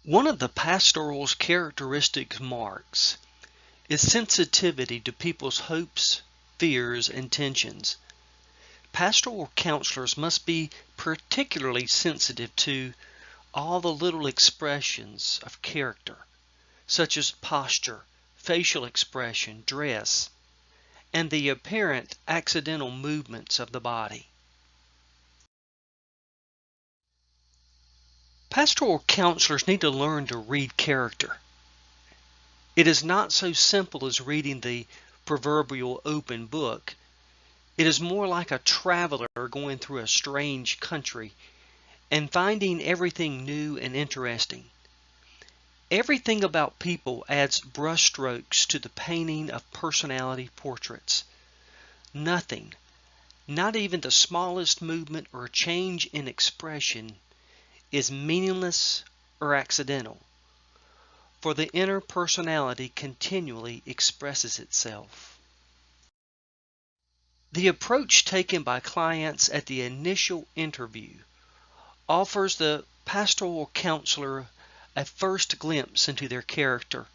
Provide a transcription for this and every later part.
One of the pastoral's characteristic marks is sensitivity to people's hopes, fears, and tensions. Pastoral counselors must be particularly sensitive to all the little expressions of character, such as posture, facial expression, dress, and the apparent accidental movements of the body. Pastoral counselors need to learn to read character. It is not so simple as reading the proverbial open book. It is more like a traveler going through a strange country and finding everything new and interesting. Everything about people adds brushstrokes to the painting of personality portraits. Nothing, not even the smallest movement or change in expression, is meaningless or accidental, for the inner personality continually expresses itself. The approach taken by clients at the initial interview offers the pastoral counselor a first glimpse into their character.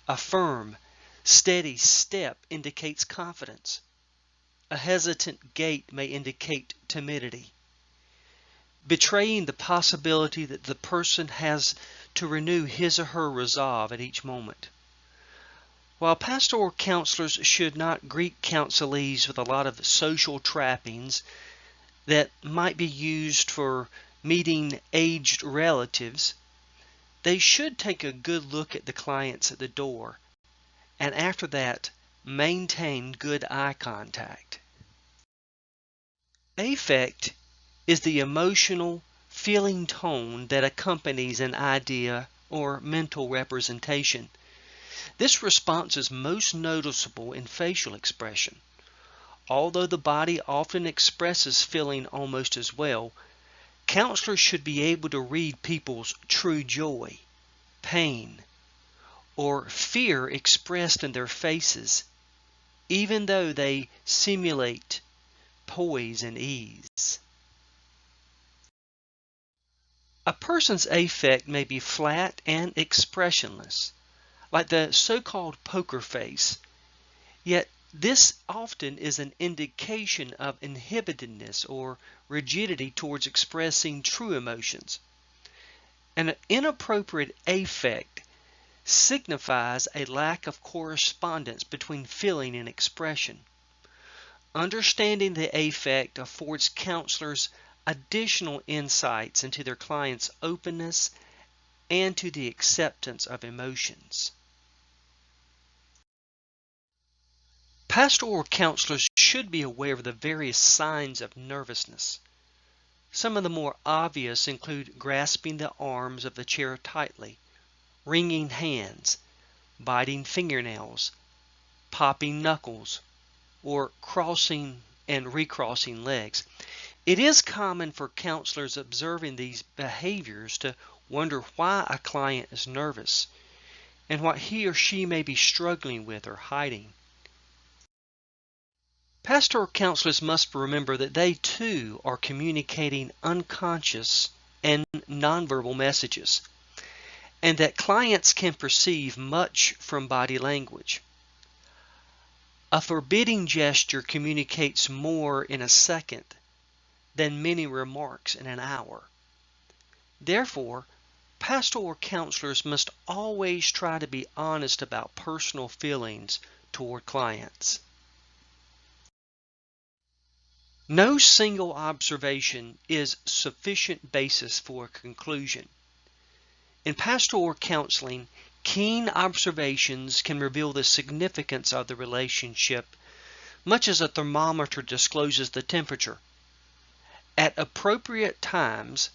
A firm, steady step indicates confidence. A hesitant gait may indicate timidity, betraying the possibility that the person has to renew his or her resolve at each moment. While pastoral counselors should not greet counselees with a lot of social trappings that might be used for meeting aged relatives, they should take a good look at the clients at the door, and after that, maintain good eye contact. Affect is the emotional, feeling tone that accompanies an idea or mental representation. This response is most noticeable in facial expression. Although the body often expresses feeling almost as well, counselors should be able to read people's true joy, pain, or fear expressed in their faces, even though they simulate poise and ease. A person's affect may be flat and expressionless, like the so-called poker face, yet this often is an indication of inhibitedness or rigidity towards expressing true emotions. An inappropriate affect signifies a lack of correspondence between feeling and expression. Understanding the affect affords counselors additional insights into their client's openness and to the acceptance of emotions. Pastoral counselors should be aware of the various signs of nervousness. Some of the more obvious include grasping the arms of the chair tightly, wringing hands, biting fingernails, popping knuckles, or crossing and recrossing legs. It is common for counselors observing these behaviors to wonder why a client is nervous and what he or she may be struggling with or hiding. Pastoral counselors must remember that they too are communicating unconscious and nonverbal messages, and that clients can perceive much from body language. A forbidding gesture communicates more in a second than many remarks in an hour. Therefore, pastoral counselors must always try to be honest about personal feelings toward clients. No single observation is sufficient basis for a conclusion. In pastoral counseling, keen observations can reveal the significance of the relationship, much as a thermometer discloses the temperature. At appropriate times,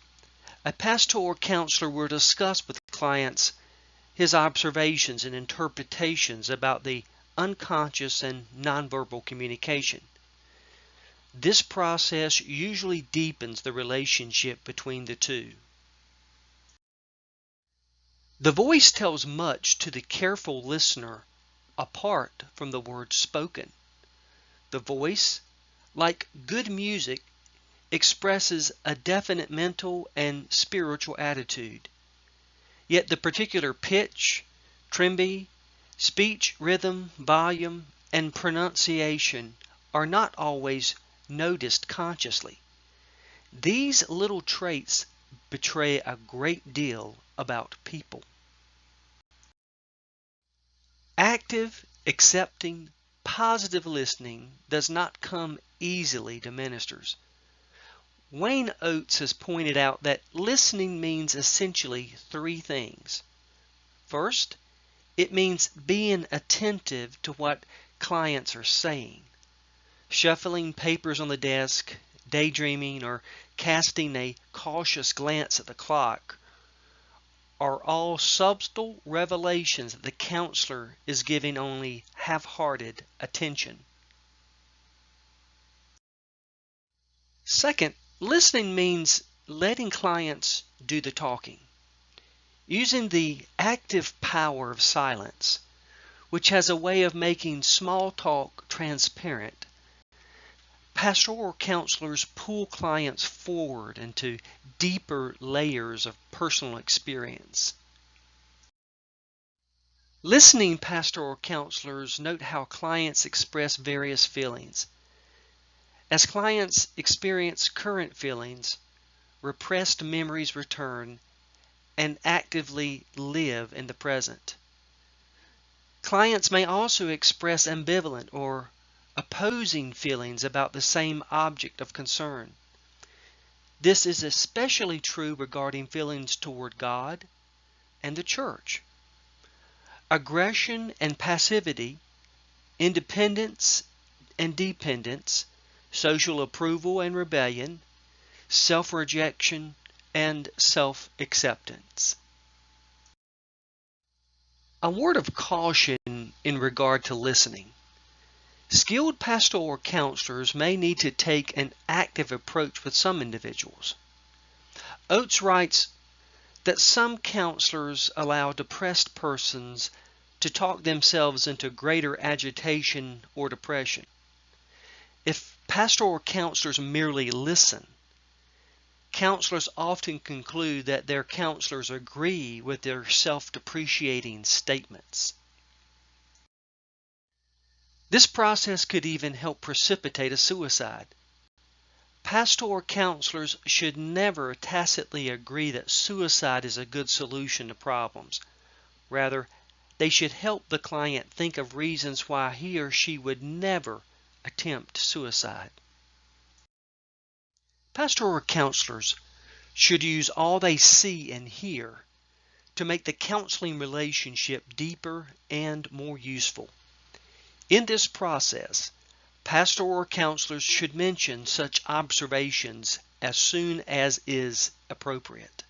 a pastoral counselor will discuss with clients his observations and interpretations about the unconscious and nonverbal communication. This process usually deepens the relationship between the two. The voice tells much to the careful listener apart from the words spoken. The voice, like good music, expresses a definite mental and spiritual attitude. Yet the particular pitch, timbre, speech rhythm, volume, and pronunciation are not always noticed consciously. These little traits betray a great deal about people. Active, accepting, positive listening does not come easily to ministers. Wayne Oates has pointed out that listening means essentially three things. First, it means being attentive to what clients are saying. Shuffling papers on the desk, daydreaming, or casting a cautious glance at the clock are all subtle revelations that the counselor is giving only half-hearted attention. Second, listening means letting clients do the talking, using the active power of silence, which has a way of making small talk transparent. Pastoral counselors pull clients forward into deeper layers of personal experience. Listening pastoral counselors note how clients express various feelings. As clients experience current feelings, repressed memories return and actively live in the present. Clients may also express ambivalent or opposing feelings about the same object of concern. This is especially true regarding feelings toward God and the church. Aggression and passivity, independence and dependence, social approval and rebellion, self-rejection and self-acceptance. A word of caution in regard to listening. Skilled pastoral counselors may need to take an active approach with some individuals. Oates writes that some counselors allow depressed persons to talk themselves into greater agitation or depression. If pastoral counselors merely listen, counselors often conclude that their counselors agree with their self-depreciating statements. This process could even help precipitate a suicide. Pastoral counselors should never tacitly agree that suicide is a good solution to problems. Rather, they should help the client think of reasons why he or she would never attempt suicide. Pastoral counselors should use all they see and hear to make the counseling relationship deeper and more useful. In this process, pastoral counselors should mention such observations as soon as is appropriate.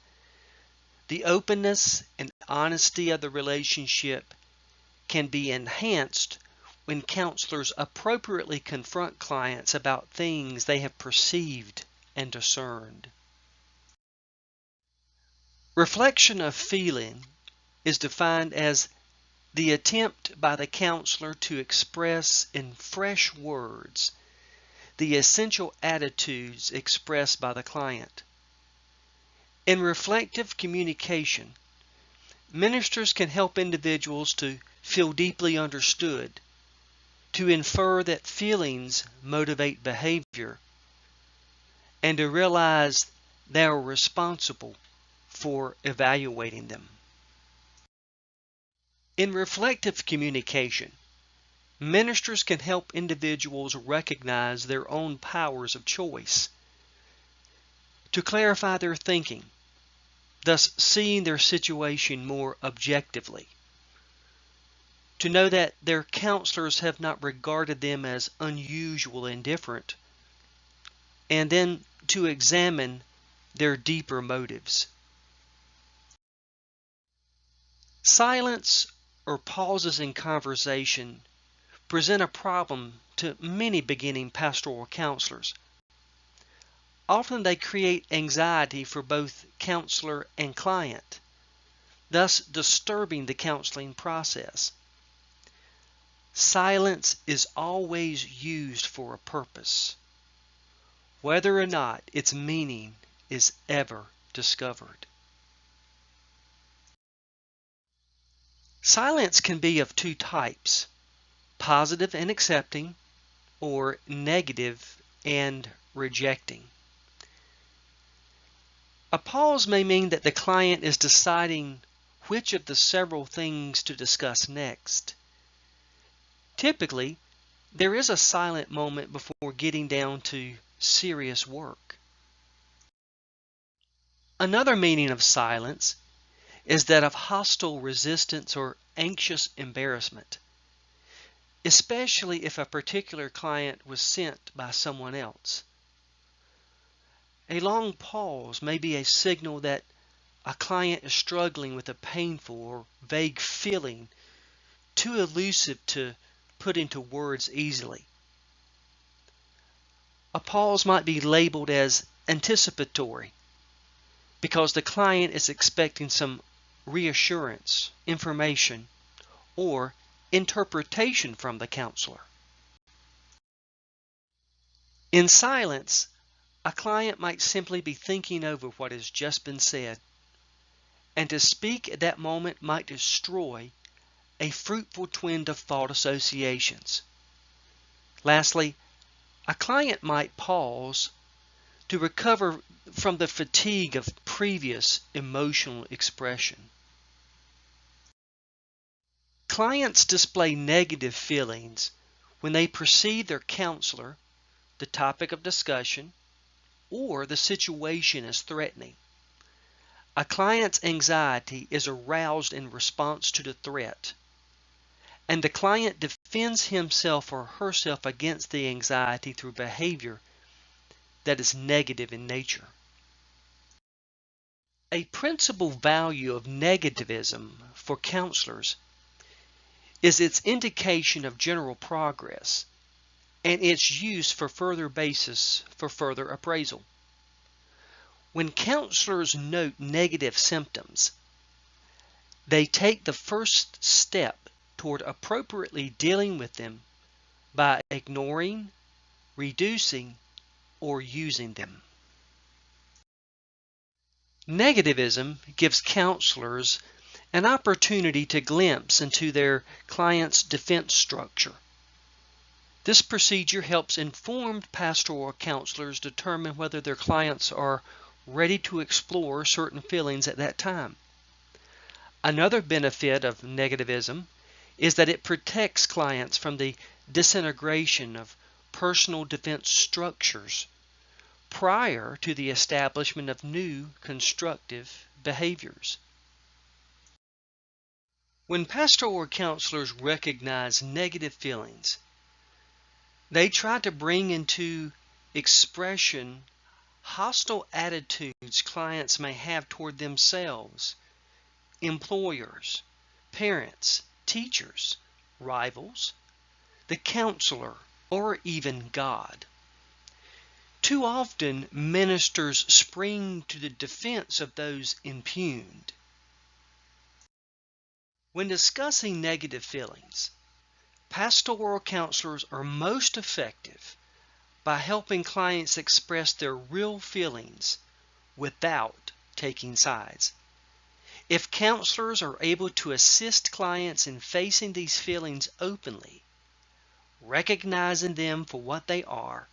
The openness and honesty of the relationship can be enhanced when counselors appropriately confront clients about things they have perceived and discerned. Reflection of feeling is defined as the attempt by the counselor to express in fresh words the essential attitudes expressed by the client. In reflective communication, ministers can help individuals to feel deeply understood, to infer that feelings motivate behavior, and to realize they are responsible for evaluating them. In reflective communication, ministers can help individuals recognize their own powers of choice, to clarify their thinking, thus seeing their situation more objectively, to know that their counselors have not regarded them as unusual and different, and then to examine their deeper motives. Silence or pauses in conversation present a problem to many beginning pastoral counselors. Often they create anxiety for both counselor and client, thus disturbing the counseling process. Silence is always used for a purpose, whether or not its meaning is ever discovered. Silence can be of two types: positive and accepting, or negative and rejecting. A pause may mean that the client is deciding which of the several things to discuss next. Typically, there is a silent moment before getting down to serious work. Another meaning of silence is that of hostile resistance or anxious embarrassment, especially if a particular client was sent by someone else. A long pause may be a signal that a client is struggling with a painful or vague feeling, too elusive to put into words easily. A pause might be labeled as anticipatory because the client is expecting some reassurance, information, or interpretation from the counselor. In silence, a client might simply be thinking over what has just been said, and to speak at that moment might destroy a fruitful twin of thought associations. Lastly, a client might pause to recover from the fatigue of previous emotional expression. Clients display negative feelings when they perceive their counselor, the topic of discussion, or the situation as threatening. A client's anxiety is aroused in response to the threat, and the client defends himself or herself against the anxiety through behavior that is negative in nature. A principal value of negativism for counselors is its indication of general progress and its use for further basis for further appraisal. When counselors note negative symptoms, they take the first step toward appropriately dealing with them by ignoring, reducing, or using them. Negativism gives counselors an opportunity to glimpse into their client's defense structure. This procedure helps informed pastoral counselors determine whether their clients are ready to explore certain feelings at that time. Another benefit of negativism is that it protects clients from the disintegration of personal defense structures prior to the establishment of new constructive behaviors. When pastoral counselors recognize negative feelings, they try to bring into expression hostile attitudes clients may have toward themselves, employers, parents, teachers, rivals, the counselor, or even God. Too often, ministers spring to the defense of those impugned. When discussing negative feelings, pastoral counselors are most effective by helping clients express their real feelings without taking sides. If counselors are able to assist clients in facing these feelings openly, recognizing them for what they are,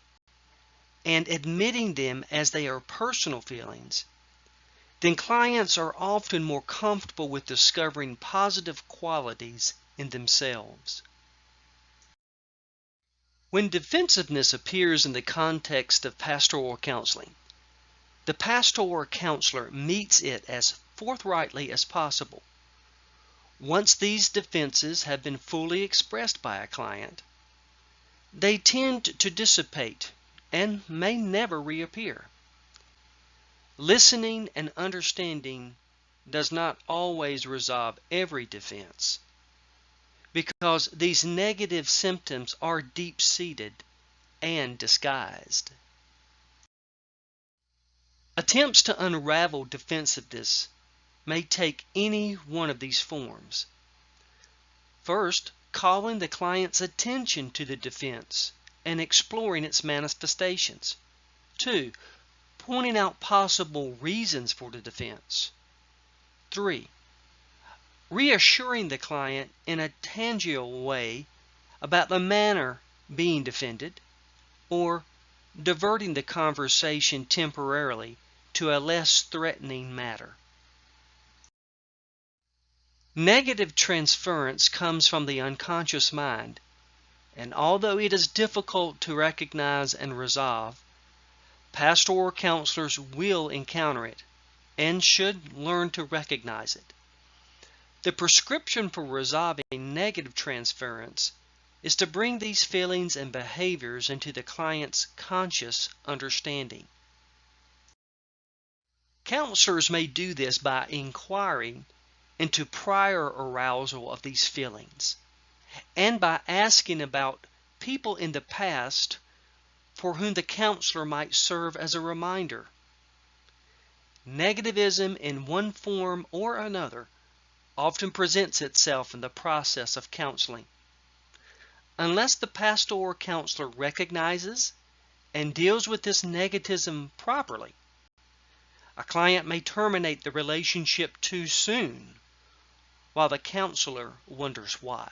and admitting them as they are personal feelings, then clients are often more comfortable with discovering positive qualities in themselves. When defensiveness appears in the context of pastoral counseling, the pastoral counselor meets it as forthrightly as possible. Once these defenses have been fully expressed by a client, they tend to dissipate and may never reappear. Listening and understanding does not always resolve every defense, because these negative symptoms are deep-seated and disguised. Attempts to unravel defensiveness may take any one of these forms. First, calling the client's attention to the defense and exploring its manifestations. 2. Pointing out possible reasons for the defense. 3. reassuring the client in a tangible way about the manner being defended, or diverting the conversation temporarily to a less threatening matter. Negative transference comes from the unconscious mind, and although it is difficult to recognize and resolve, pastoral counselors will encounter it and should learn to recognize it. The prescription for resolving negative transference is to bring these feelings and behaviors into the client's conscious understanding. Counselors may do this by inquiring into prior arousal of these feelings and by asking about people in the past for whom the counselor might serve as a reminder. Negativism in one form or another often presents itself in the process of counseling. Unless the pastoral counselor recognizes and deals with this negativism properly, a client may terminate the relationship too soon, while the counselor wonders why.